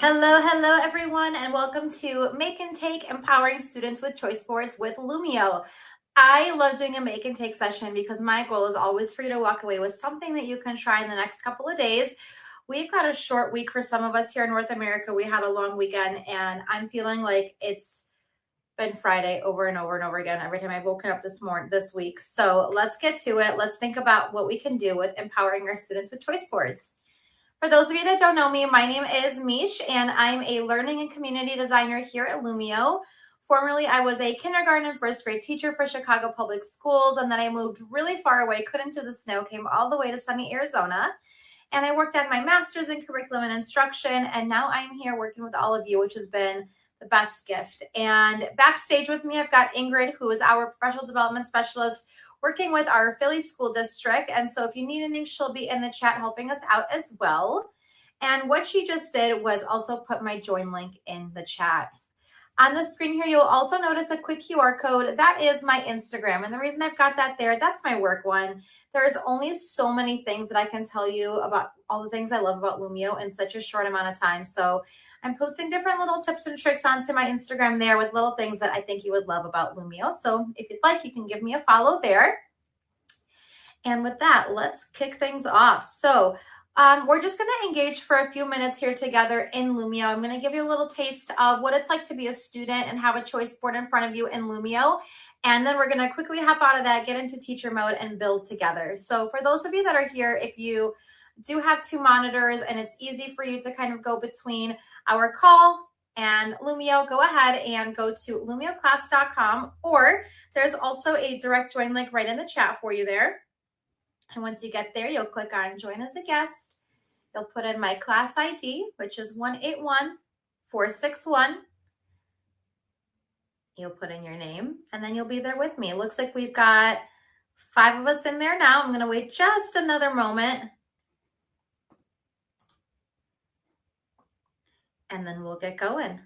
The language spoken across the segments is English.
Hello everyone, and welcome to Make and Take Empowering Students with Choice Boards with Lumio. I love doing a make and take session because my goal is always for you to walk away with something that you can try in the next couple of days. We've got a short week for some of us here in North America. We had a long weekend, and I'm feeling like it's been Friday over and over and over again every time I've woken up this week. So let's get to it. Let's think about what we can do with empowering our students with choice boards. For those of you that don't know me, my name is Mish, and I'm a learning and community designer here at Lumio. Formerly, I was a kindergarten and first grade teacher for Chicago Public Schools, and then I moved really far away, couldn't do the snow, came all the way to sunny Arizona, and I worked on my master's in curriculum and instruction, and now I'm here working with all of you, which has been the best gift. And backstage with me, I've got Ingrid, who is our professional development specialist working with our Philly school district. And so if you need anything, she'll be in the chat helping us out as well. And what she just did was also put my join link in the chat. On the screen here, you'll also notice a quick QR code. That is my Instagram. And the reason I've got that there, that's my work one. There's only so many things that I can tell you about all the things I love about Lumio in such a short amount of time. So I'm posting different little tips and tricks onto my Instagram there with little things that I think you would love about Lumio. So if you'd like, you can give me a follow there. And with that, let's kick things off. So we're just going to engage for a few minutes here together in Lumio. I'm going to give you a little taste of what it's like to be a student and have a choice board in front of you in Lumio. And then we're going to quickly hop out of that, get into teacher mode, and build together. So for those of you that are here, if you do have two monitors and it's easy for you to kind of go between our call and Lumio, go ahead and go to lumioclass.com, or there's also a direct join link right in the chat for you there. And once you get there, you'll click on join as a guest. You'll put in my class ID, which is 181461. You'll put in your name, and then you'll be there with me. It looks like we've got 5 of us in there now. I'm going to wait just another moment, and then we'll get going.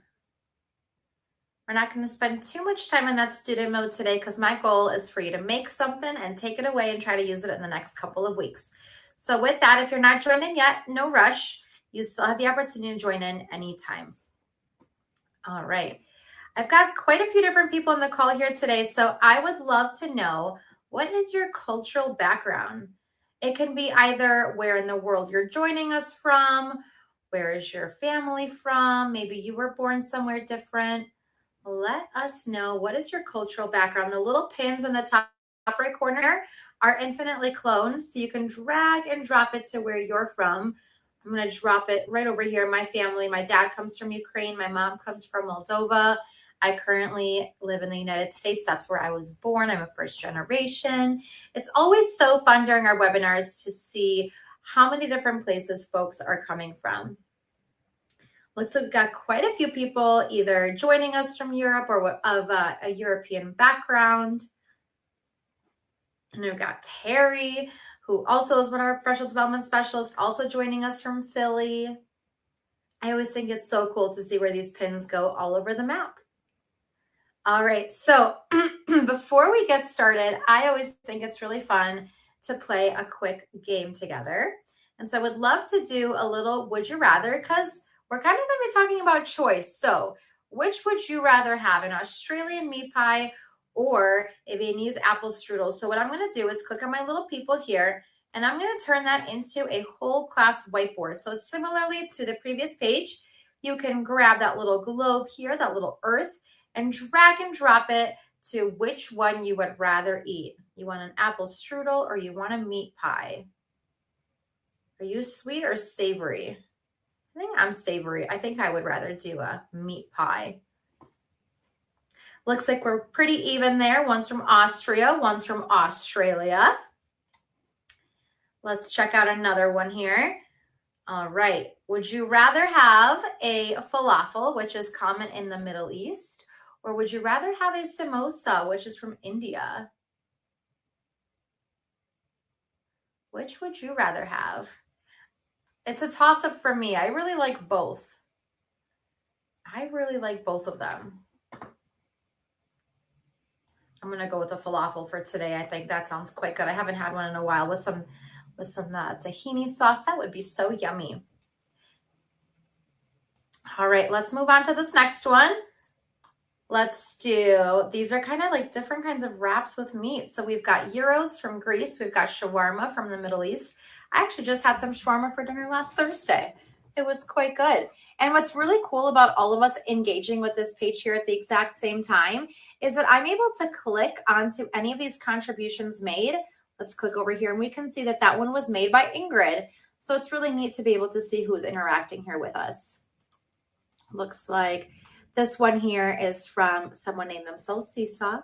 We're not going to spend too much time in that student mode today because my goal is for you to make something and take it away and try to use it in the next couple of weeks. So with that, if you're not joining yet, no rush. You still have the opportunity to join in anytime. All right. I've got quite a few different people on the call here today, so I would love to know, what is your cultural background? It can be either where in the world you're joining us from, where is your family from, maybe you were born somewhere different. Let us know, what is your cultural background? The little pins in the top right corner are infinitely cloned, so you can drag and drop it to where you're from. I'm going to drop it right over here. My family, my dad comes from Ukraine. My mom comes from Moldova. I currently live in the United States. That's where I was born. I'm a first generation. It's always so fun during our webinars to see how many different places folks are coming from. Looks like we've got quite a few people either joining us from Europe or of a European background. And we've got Terry, who also is one of our professional development specialists, also joining us from Philly. I always think it's so cool to see where these pins go all over the map. All right, so before we get started, I always think it's really fun to play a quick game together. And so I would love to do a little would you rather, because we're kind of going to be talking about choice. So which would you rather have, an Australian meat pie or a Viennese apple strudel? So what I'm going to do is click on my little people here, and I'm going to turn that into a whole class whiteboard. So similarly to the previous page, you can grab that little globe here, that little earth, and drag and drop it to which one you would rather eat. You want an apple strudel or you want a meat pie? Are you sweet or savory? I think I'm savory. I think I would rather do a meat pie. Looks like we're pretty even there. One's from Austria, one's from Australia. Let's check out another one here. All right. Would you rather have a falafel, which is common in the Middle East, or would you rather have a samosa, which is from India? Which would you rather have? It's a toss-up for me. I really like both. I really like both of them. I'm gonna go with a falafel for today. I think that sounds quite good. I haven't had one in a while with some tahini sauce. That would be so yummy. All right, let's move on to this next one. Let's do, these are kind of like different kinds of wraps with meat. So we've got gyros from Greece. We've got shawarma from the Middle East. I actually just had some shawarma for dinner last Thursday. It was quite good. And what's really cool about all of us engaging with this page here at the exact same time is that I'm able to click onto any of these contributions made. Let's click over here and we can see that that one was made by Ingrid. So it's really neat to be able to see who's interacting here with us. Looks like this one here is from someone named themselves Seesaw.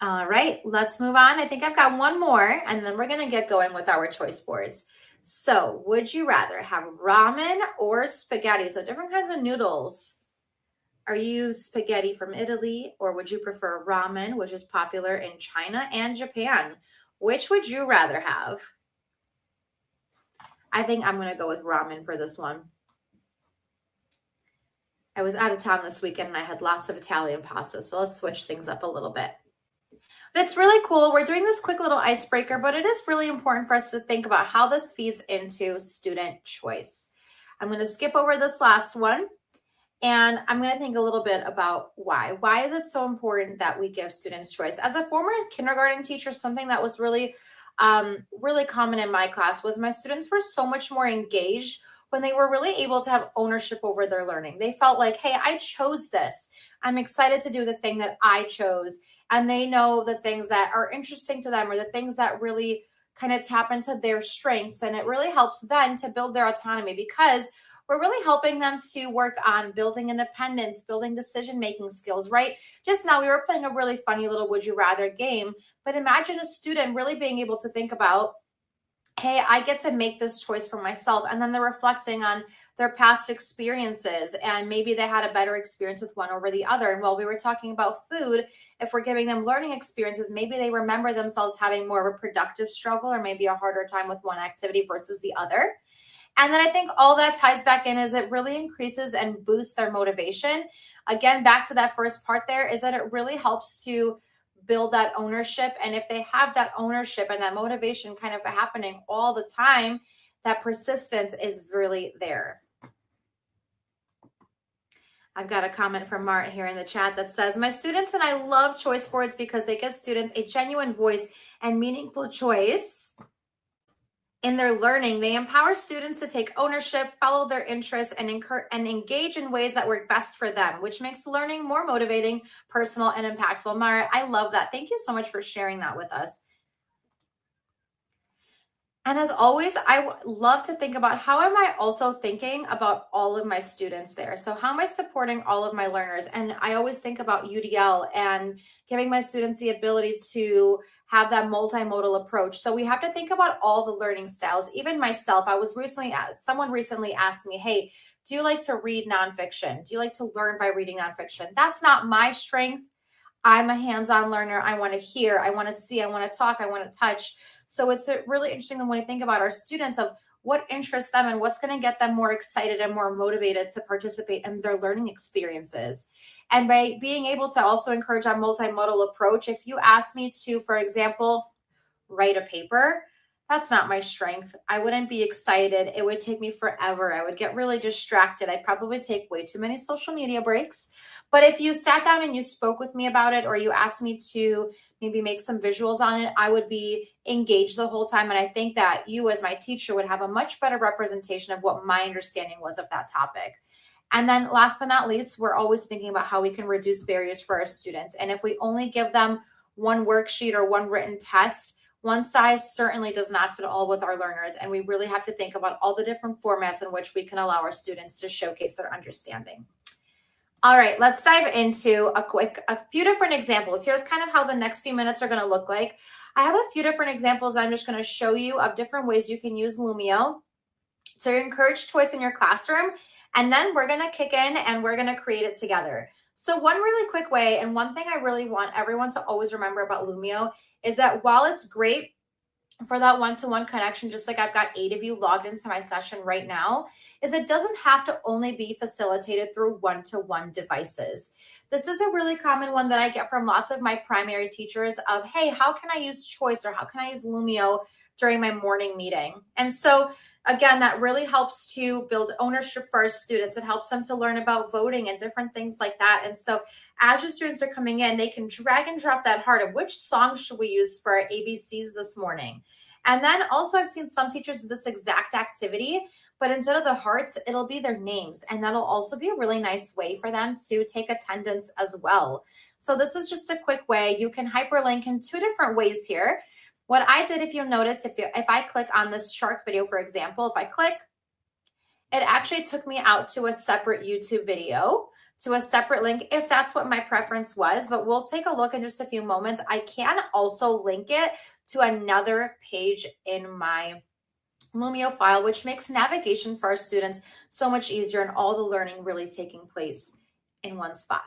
All right, let's move on. I think I've got one more and then we're gonna get going with our choice boards. So would you rather have ramen or spaghetti? So different kinds of noodles. Are you spaghetti from Italy or would you prefer ramen, which is popular in China and Japan? Which would you rather have? I think I'm gonna go with ramen for this one. I was out of town this weekend and I had lots of Italian pasta, so let's switch things up a little bit. But it's really cool. We're doing this quick little icebreaker, but it is really important for us to think about how this feeds into student choice. I'm going to skip over this last one and I'm going to think a little bit about why. Why is it so important that we give students choice? As a former kindergarten teacher, something that was really common in my class was my students were so much more engaged when they were really able to have ownership over their learning. They felt like, hey, I chose this. I'm excited to do the thing that I chose. And they know the things that are interesting to them or the things that really kind of tap into their strengths. And it really helps them to build their autonomy because we're really helping them to work on building independence, building decision-making skills, right? Just now we were playing a really funny little would you rather game, but imagine a student really being able to think about, hey, I get to make this choice for myself. And then they're reflecting on their past experiences and maybe they had a better experience with one over the other. And while we were talking about food, if we're giving them learning experiences, maybe they remember themselves having more of a productive struggle or maybe a harder time with one activity versus the other. And then I think all that ties back in is it really increases and boosts their motivation. Again, back to that first part there is that it really helps to build that ownership. And if they have that ownership and that motivation kind of happening all the time, that persistence is really there. I've got a comment from Mart here in the chat that says, my students and I love choice boards because they give students a genuine voice and meaningful choice in their learning. They empower students to take ownership, follow their interests, and engage in ways that work best for them, which makes learning more motivating, personal, and impactful. Mara, I love that. Thank you so much for sharing that with us. And as always, I love to think about how am I also thinking about all of my students there? So how am I supporting all of my learners? And I always think about UDL and giving my students the ability to have that multimodal approach. So we have to think about all the learning styles. Even myself, someone recently asked me, hey, do you like to read nonfiction? Do you like to learn by reading nonfiction? That's not my strength. I'm a hands-on learner. I want to hear, I want to see, I want to talk, I want to touch. So it's really interesting when we think about our students of what interests them and what's going to get them more excited and more motivated to participate in their learning experiences. And by being able to also encourage a multimodal approach, if you ask me to, for example, write a paper, that's not my strength. I wouldn't be excited. It would take me forever. I would get really distracted. I'd probably take way too many social media breaks. But if you sat down and you spoke with me about it, or you asked me to maybe make some visuals on it, I would be engaged the whole time. And I think that you as my teacher would have a much better representation of what my understanding was of that topic. And then last but not least, we're always thinking about how we can reduce barriers for our students. And if we only give them one worksheet or one written test, one size certainly does not fit all with our learners. And we really have to think about all the different formats in which we can allow our students to showcase their understanding. All right, let's dive into a few different examples. Here's kind of how the next few minutes are going to look like. I have a few different examples I'm just going to show you of different ways you can use Lumio to encourage choice in your classroom. And then we're going to kick in and we're going to create it together. So one really quick way, and one thing I really want everyone to always remember about Lumio is that while it's great for that one-to-one connection, just like I've got 8 of you logged into my session right now, is it doesn't have to only be facilitated through one-to-one devices. This is a really common one that I get from lots of my primary teachers of, hey, how can I use Choice or how can I use Lumio during my morning meeting? And so again, that really helps to build ownership for our students. It helps them to learn about voting and different things like that. And so as your students are coming in, they can drag and drop that heart of which song should we use for our ABCs this morning. And then also I've seen some teachers do this exact activity, but instead of the hearts, it'll be their names. And that'll also be a really nice way for them to take attendance as well. So this is just a quick way. You can hyperlink in two different ways here. What I did, if you'll notice, if I click on this shark video, for example, if I click, it actually took me out to a separate YouTube video, to a separate link, if that's what my preference was. But we'll take a look in just a few moments. I can also link it to another page in my Lumio file, which makes navigation for our students so much easier and all the learning really taking place in one spot.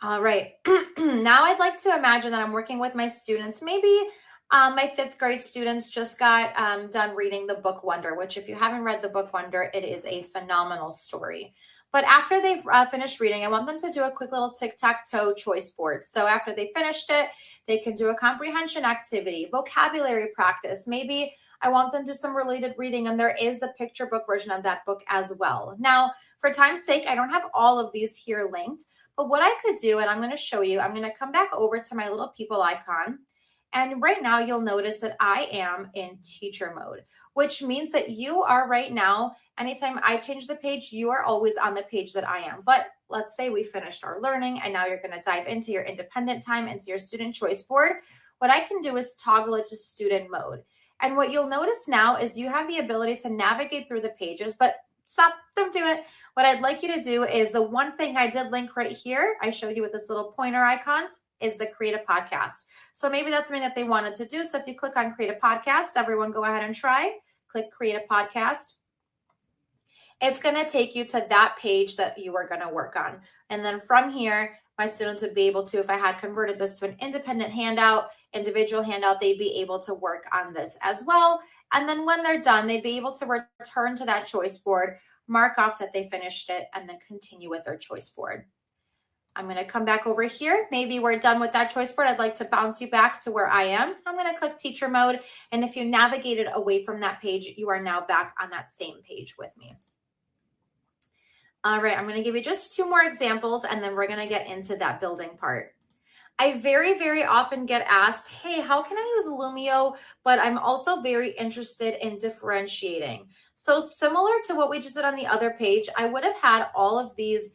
All right, now I'd like to imagine that I'm working with my students. Maybe my fifth grade students just got done reading the book Wonder, which if you haven't read the book Wonder, it is a phenomenal story. But after they've finished reading, I want them to do a quick little tic-tac-toe choice board. So after they finished it, they can do a comprehension activity, vocabulary practice. Maybe I want them to do some related reading, and there is the picture book version of that book as well. Now, for time's sake, I don't have all of these here linked, but what I could do, and I'm going to show you, I'm going to come back over to my little people icon. And right now you'll notice that I am in teacher mode, which means that you are right now, anytime I change the page, you are always on the page that I am. But let's say we finished our learning and now you're going to dive into your independent time, into your student choice board. What I can do is toggle it to student mode. And what you'll notice now is you have the ability to navigate through the pages, but stop, don't do it. What I'd like you to do is the one thing I did link right here, I showed you with this little pointer icon, is the create a podcast. So maybe that's something that they wanted to do. So if you click on create a podcast, everyone go ahead and try, click create a podcast. It's going to take you to that page that you are going to work on. And then from here, my students would be able to, if I had converted this to an independent handout, individual handout, they'd be able to work on this as well. And then when they're done, they'd be able to return to that choice board, mark off that they finished it, and then continue with their choice board. I'm going to come back over here. Maybe we're done with that choice board. I'd like to bounce you back to where I am. I'm going to click teacher mode. And if you navigated away from that page, you are now back on that same page with me. All right, I'm going to give you just two more examples, and then we're going to get into that building part. I very, very often get asked, hey, how can I use Lumio? But I'm also very interested in differentiating. So similar to what we just did on the other page, I would have had all of these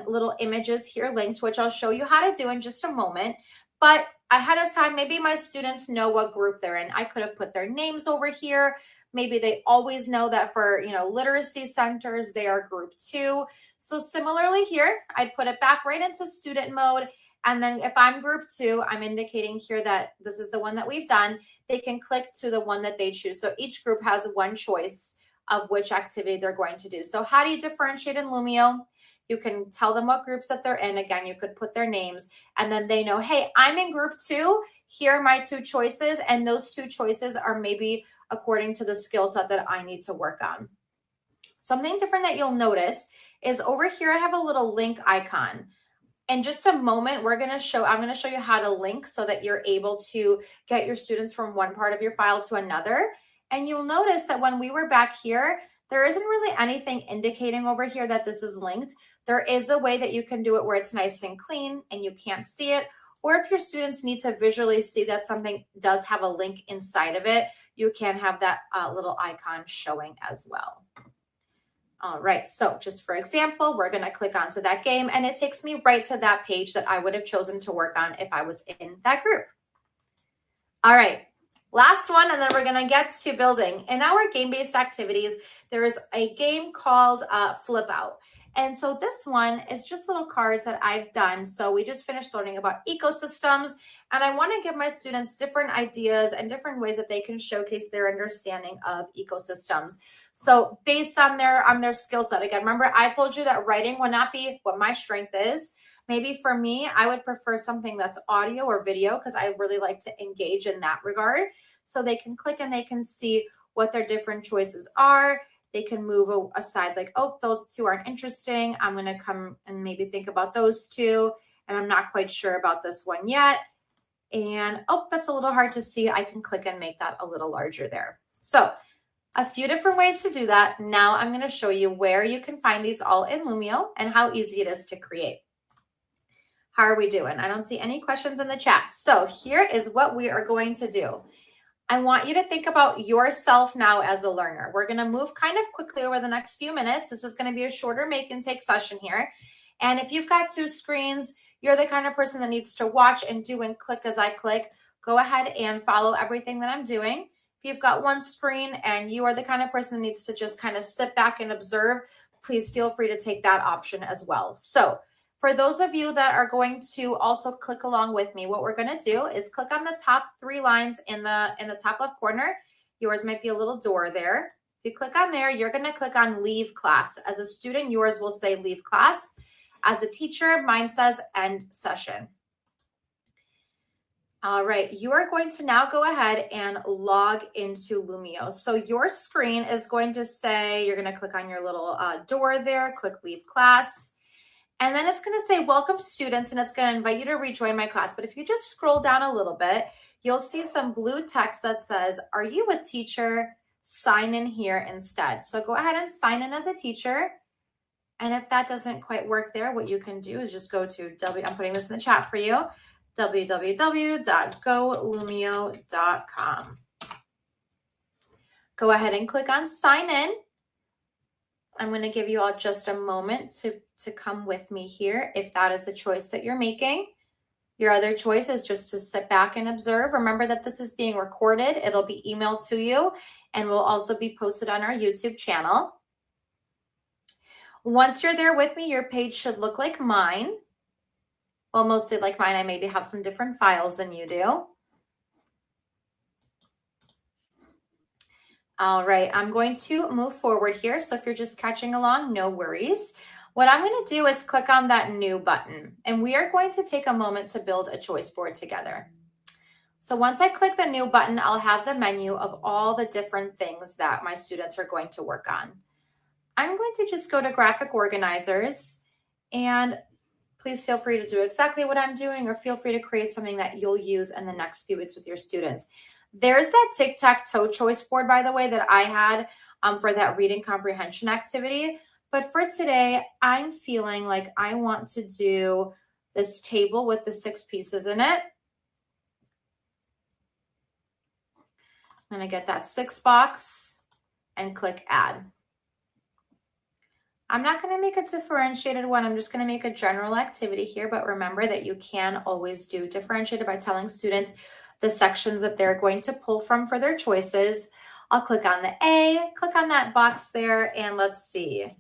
little images here linked, which I'll show you how to do in just a moment. But ahead of time, maybe my students know what group they're in. I could have put their names over here. Maybe they always know that for, literacy centers, they are group 2. So similarly here, I put it back right into student mode. And then if I'm group 2, I'm indicating here that this is the one that we've done. They can click to the one that they choose. So each group has one choice of which activity they're going to do. So how do you differentiate in Lumio? You can tell them what groups that they're in. Again, you could put their names, and then they know, hey, I'm in group 2. Here are my 2 choices. And those 2 choices are maybe according to the skill set that I need to work on. Something different that you'll notice is over here, I have a little link icon. In just a moment, I'm going to show you how to link so that you're able to get your students from one part of your file to another. And you'll notice that when we were back here, there isn't really anything indicating over here that this is linked. There is a way that you can do it where it's nice and clean and you can't see it. Or if your students need to visually see that something does have a link inside of it, you can have that little icon showing as well. All right, so just for example, we're going to click onto that game and it takes me right to that page that I would have chosen to work on if I was in that group. All right, last one, and then we're going to get to building. In our game-based activities, there is a game called Flip Out. And so this one is just little cards that I've done. So we just finished learning about ecosystems, and I want to give my students different ideas and different ways that they can showcase their understanding of ecosystems. So based on their skill set, again, remember I told you that writing would not be what my strength is. Maybe for me, I would prefer something that's audio or video because I really like to engage in that regard. So they can click and they can see what their different choices are. They can move aside like, oh, those two aren't interesting. I'm going to come and maybe think about those two. And I'm not quite sure about this one yet. And oh, that's a little hard to see. I can click and make that a little larger there. So a few different ways to do that. Now I'm going to show you where you can find these all in Lumio and how easy it is to create. How are we doing? I don't see any questions in the chat. So here is what we are going to do. I want you to think about yourself now as a learner. We're going to move kind of quickly over the next few minutes. This is going to be a shorter make and take session here. And if you've got two screens, you're the kind of person that needs to watch and do and click as I click. Go ahead and follow everything that I'm doing. If you've got one screen and you are the kind of person that needs to just kind of sit back and observe, please feel free to take that option as well. So for those of you that are going to also click along with me, what we're going to do is click on the top three lines in the top left corner. Yours might be a little door there. If you click on there, you're going to click on leave class. As a student, yours will say leave class. As a teacher, mine says end session. All right, you are going to now go ahead and log into Lumio. So your screen is going to say, you're going to click on your little door there, click leave class. And then it's going to say, welcome students, and it's going to invite you to rejoin my class. But if you just scroll down a little bit, you'll see some blue text that says, are you a teacher? Sign in here instead. So go ahead and sign in as a teacher. And if that doesn't quite work there, what you can do is just go to I'm putting this in the chat for you, www.golumio.com. Go ahead and click on sign in. I'm going to give you all just a moment to come with me here if that is the choice that you're making. Your other choice is just to sit back and observe. Remember that this is being recorded. It'll be emailed to you and will also be posted on our YouTube channel. Once you're there with me, your page should look like mine. Well, mostly like mine. I maybe have some different files than you do. All right, I'm going to move forward here. So if you're just catching along, no worries. What I'm going to do is click on that new button, and we are going to take a moment to build a choice board together. So once I click the new button, I'll have the menu of all the different things that my students are going to work on. I'm going to just go to graphic organizers, and please feel free to do exactly what I'm doing, or feel free to create something that you'll use in the next few weeks with your students. There's that tic-tac-toe choice board, by the way, that I had for that reading comprehension activity. But for today, I'm feeling like I want to do this table with the 6 pieces in it. I'm going to get that 6 box and click add. I'm not going to make a differentiated one. I'm just going to make a general activity here. But remember that you can always do differentiated by telling students the sections that they're going to pull from for their choices. I'll click on the A, click on that box there, and let's see.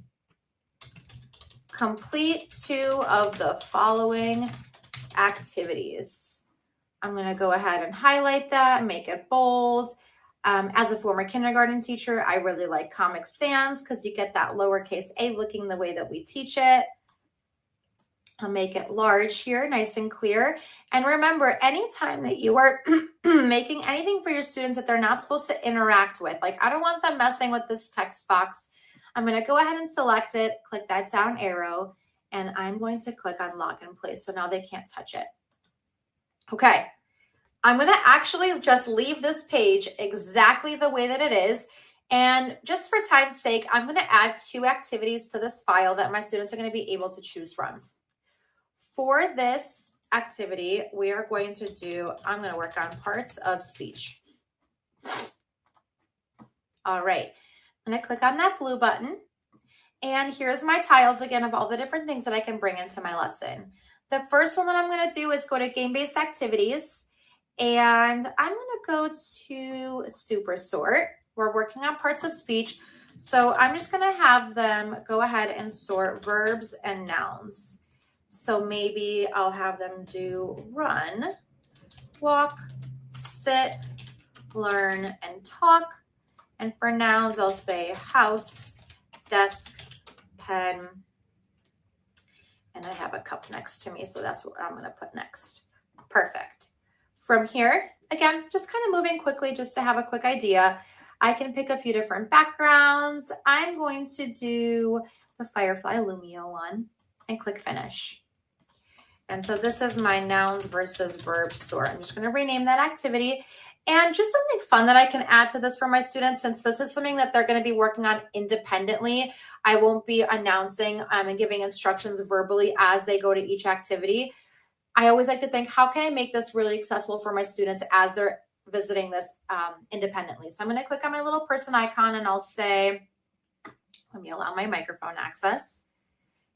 Complete 2 of the following activities. I'm going to go ahead and highlight that, make it bold. As a former kindergarten teacher, I really like Comic Sans because you get that lowercase a looking the way that we teach it. I'll make it large here, nice and clear. And remember, anytime that you are making anything for your students that they're not supposed to interact with, like I don't want them messing with this text box, I'm going to go ahead and select it, click that down arrow, and I'm going to click on lock in place. So now they can't touch it. Okay. I'm going to actually just leave this page exactly the way that it is. And just for time's sake, I'm going to add 2 activities to this file that my students are going to be able to choose from. For this activity, we are going to do, I'm going to work on parts of speech. All right. I'm going to click on that blue button. And here's my tiles again of all the different things that I can bring into my lesson. The first one that I'm going to do is go to game-based activities. And I'm going to go to super sort. We're working on parts of speech. So I'm just going to have them go ahead and sort verbs and nouns. So maybe I'll have them do run, walk, sit, learn, and talk. And for nouns, I'll say house, desk, pen, and I have a cup next to me. So that's what I'm going to put next. Perfect. From here, again, just kind of moving quickly just to have a quick idea. I can pick a few different backgrounds. I'm going to do the Firefly Lumio one and click finish. And so this is my nouns versus verbs sort. I'm just going to rename that activity. And just something fun that I can add to this for my students, since this is something that they're going to be working on independently. I won't be announcing and giving instructions verbally as they go to each activity. I always like to think, how can I make this really accessible for my students as they're visiting this independently? So I'm going to click on my little person icon and I'll say, let me allow my microphone access.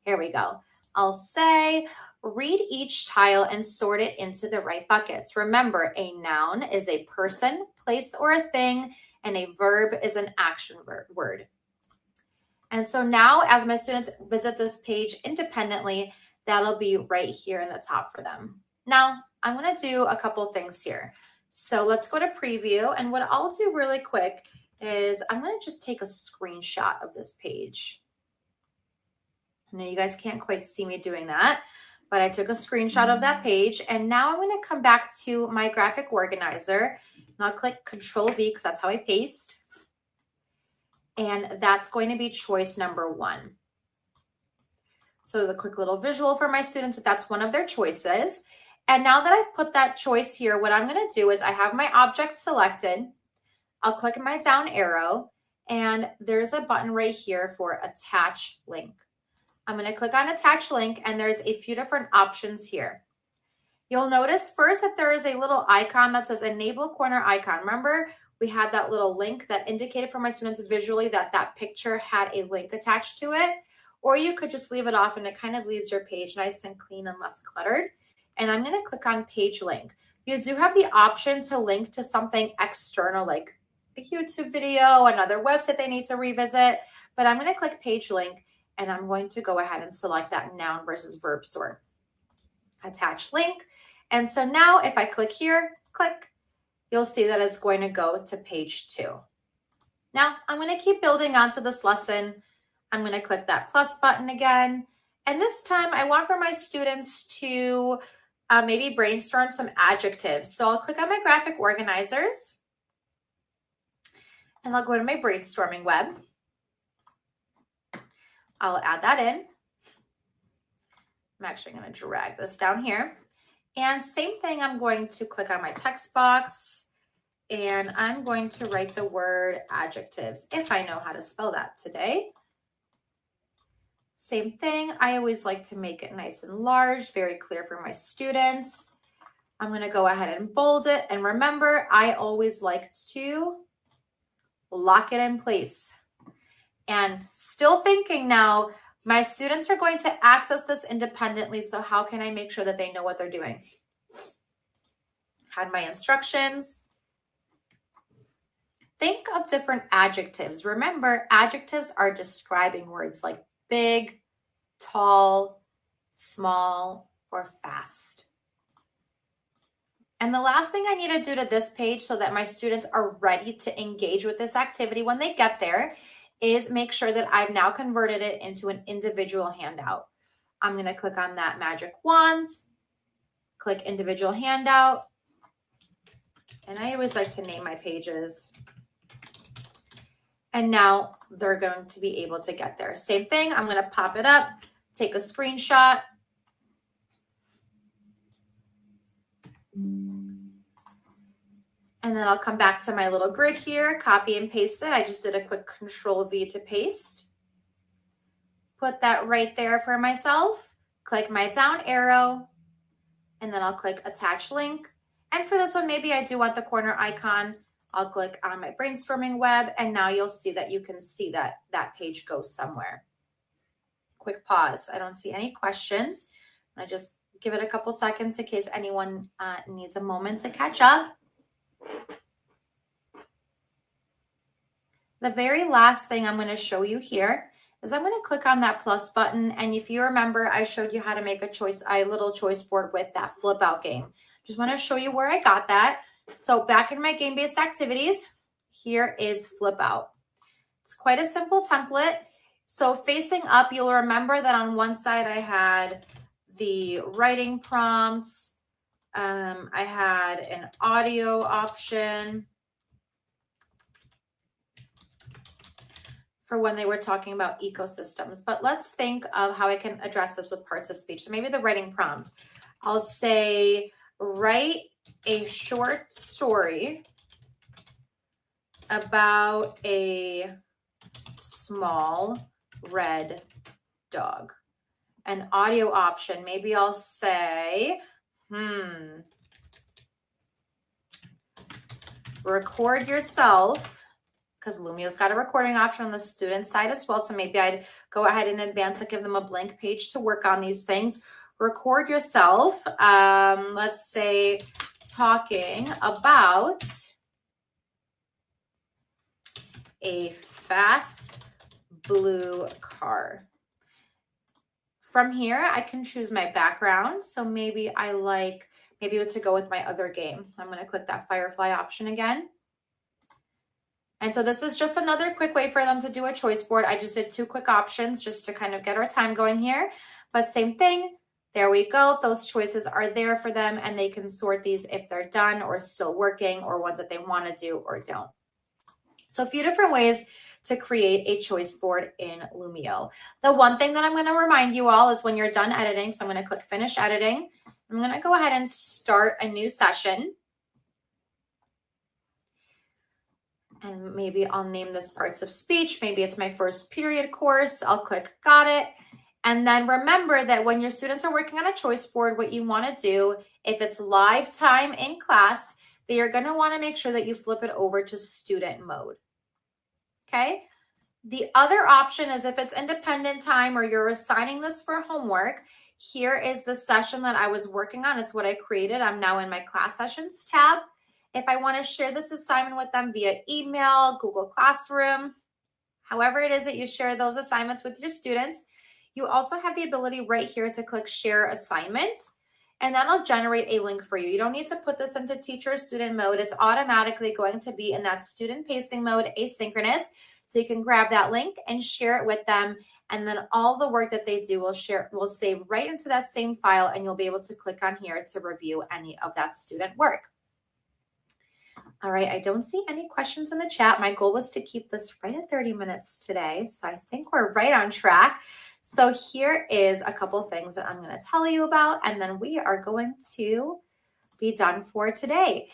Here we go. I'll say, read each tile and sort it into the right buckets. Remember, a noun is a person, place, or a thing, and a verb is an action word. And so now as my students visit this page independently, that'll be right here in the top for them. Now, I'm going to do a couple things here. So let's go to preview. And what I'll do really quick is I'm going to just take a screenshot of this page. I know you guys can't quite see me doing that, but I took a screenshot of that page. And now I'm going to come back to my graphic organizer and I'll click Control V because that's how I paste. And that's going to be choice number 1. So the quick little visual for my students, that's one of their choices. And now that I've put that choice here, what I'm going to do is I have my object selected. I'll click my down arrow and there's a button right here for attach link. I'm going to click on attach link and there's a few different options here. You'll notice first that there is a little icon that says enable corner icon. Remember, we had that little link that indicated for my students visually that that picture had a link attached to it. Or you could just leave it off and it kind of leaves your page nice and clean and less cluttered. And I'm going to click on page link. You do have the option to link to something external like a YouTube video, another website they need to revisit. But I'm going to click page link and I'm going to go ahead and select that noun versus verb sort. Attach link. And so now if I click here, click, you'll see that it's going to go to page 2. Now I'm going to keep building onto this lesson. I'm going to click that plus button again. And this time I want for my students to maybe brainstorm some adjectives. So I'll click on my graphic organizers and I'll go to my brainstorming web. I'll add that in. I'm actually going to drag this down here. And same thing, I'm going to click on my text box and I'm going to write the word adjectives, if I know how to spell that today. Same thing, I always like to make it nice and large, very clear for my students. I'm going to go ahead and bold it. And remember, I always like to lock it in place. And still thinking now, my students are going to access this independently, so how can I make sure that they know what they're doing? Had my instructions. Think of different adjectives. Remember, adjectives are describing words like big, tall, small, or fast. And the last thing I need to do to this page so that my students are ready to engage with this activity when they get there is make sure that I've now converted it into an individual handout. I'm going to click on that magic wand, click individual handout, and I always like to name my pages. And now they're going to be able to get there. Same thing, I'm going to pop it up, take a screenshot. And then I'll come back to my little grid here, copy and paste it. I just did a quick Control V to paste. Put that right there for myself. Click my down arrow, and then I'll click attach link. And for this one, maybe I do want the corner icon. I'll click on my brainstorming web, and now you'll see that you can see that that page goes somewhere. Quick pause. I don't see any questions. I just give it a couple seconds in case anyone needs a moment to catch up. The very last thing I'm going to show you here is I'm going to click on that plus button. And if you remember, I showed you how to make a little choice board with that flip out game. Just want to show you where I got that. So back in my game-based activities, here is flip out. It's quite a simple template. So facing up, you'll remember that on one side I had the writing prompts. I had an audio option. for when they were talking about ecosystems. But let's think of how I can address this with parts of speech. So maybe the writing prompt, I'll say, write a short story about a small red dog. An audio option, maybe I'll say, record yourself, because Lumio's got a recording option on the student side as well. So maybe I'd go ahead in advance and give them a blank page to work on these things. Record yourself, let's say, talking about a fast blue car. From here, I can choose my background. So maybe I like, maybe to go with my other game. I'm going to click that Firefly option again. And so this is just another quick way for them to do a choice board. I just did 2 quick options just to kind of get our time going here. But same thing, there we go. Those choices are there for them, and they can sort these if they're done or still working, or ones that they want to do or don't. So a few different ways to create a choice board in Lumio. The one thing that I'm going to remind you all is when you're done editing, so I'm going to click Finish Editing. I'm going to go ahead and start a new session. And maybe I'll name this Parts of Speech. Maybe it's my first period course. I'll click Got It. And then remember that when your students are working on a choice board, what you want to do, if it's live time in class, that you're going to want to make sure that you flip it over to student mode. Okay? The other option is if it's independent time or you're assigning this for homework, here is the session that I was working on. It's what I created. I'm now in my class sessions tab. If I want to share this assignment with them via email, Google Classroom, however it is that you share those assignments with your students, you also have the ability right here to click Share Assignment, and that'll generate a link for you. You don't need to put this into teacher or student mode. It's automatically going to be in that student pacing mode, asynchronous, so you can grab that link and share it with them, and then all the work that they do will save right into that same file, and you'll be able to click on here to review any of that student work. All right, I don't see any questions in the chat. My goal was to keep this right at 30 minutes today, so I think we're right on track. So here is a couple things that I'm going to tell you about, and then we are going to be done for today.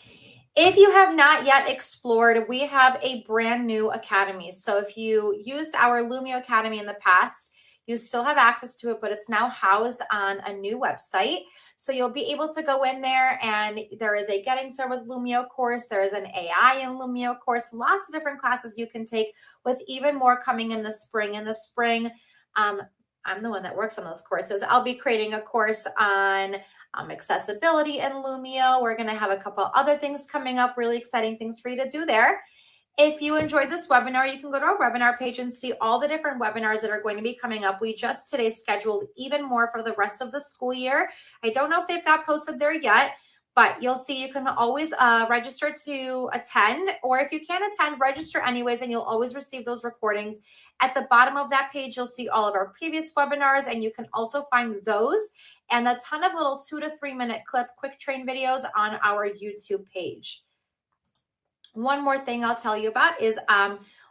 If you have not yet explored, we have a brand new academy. So if you used our Lumio Academy in the past, you still have access to it, but it's now housed on a new website. So you'll be able to go in there, and there is a Getting Started with Lumio course. There is an AI in Lumio course, lots of different classes you can take, with even more coming in the spring. In the spring, I'm the one that works on those courses. I'll be creating a course on accessibility in Lumio. We're going to have a couple other things coming up, really exciting things for you to do there. If you enjoyed this webinar, you can go to our webinar page and see all the different webinars that are going to be coming up. We just today scheduled even more for the rest of the school year. I don't know if they've got posted there yet, but you'll see you can always register to attend, or if you can't attend, register anyways, and you'll always receive those recordings. At the bottom of that page, you'll see all of our previous webinars, and you can also find those and a ton of little 2 to 3 minute quick train videos on our YouTube page. One more thing I'll tell you about is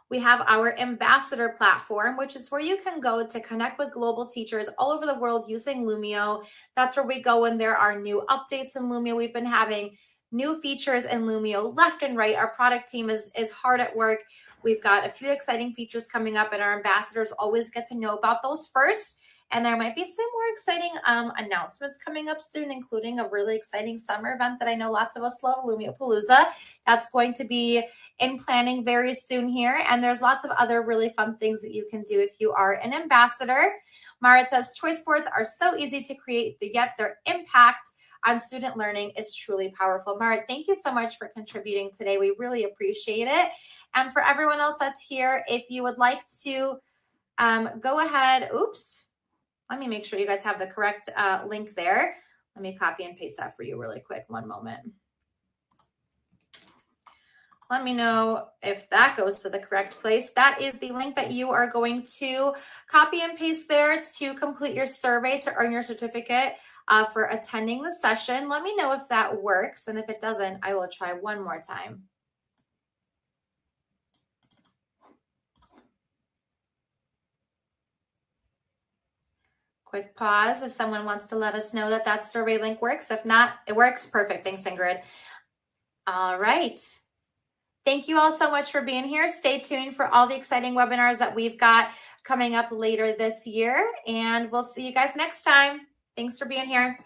we have our ambassador platform, which is where you can go to connect with global teachers all over the world using Lumio. That's where we go when there are new updates in Lumio. We've been having new features in Lumio left and right. Our product team is hard at work. We've got a few exciting features coming up, and our ambassadors always get to know about those first. And there might be some more exciting announcements coming up soon, including a really exciting summer event that I know lots of us love, Lumio Palooza. That's going to be in planning very soon here. And there's lots of other really fun things that you can do if you are an ambassador. Marit says, choice boards are so easy to create, yet their impact on student learning is truly powerful. Marit, thank you so much for contributing today. We really appreciate it. And for everyone else that's here, if you would like to go ahead, let me make sure you guys have the correct link there. Let me copy and paste that for you really quick. One moment. Let me know if that goes to the correct place. That is the link that you are going to copy and paste there to complete your survey to earn your certificate for attending the session. Let me know if that works. And if it doesn't, I will try one more time. Quick pause if someone wants to let us know that that survey link works. If not, it works. Perfect. Thanks, Ingrid. All right. Thank you all so much for being here. Stay tuned for all the exciting webinars that we've got coming up later this year, and we'll see you guys next time. Thanks for being here.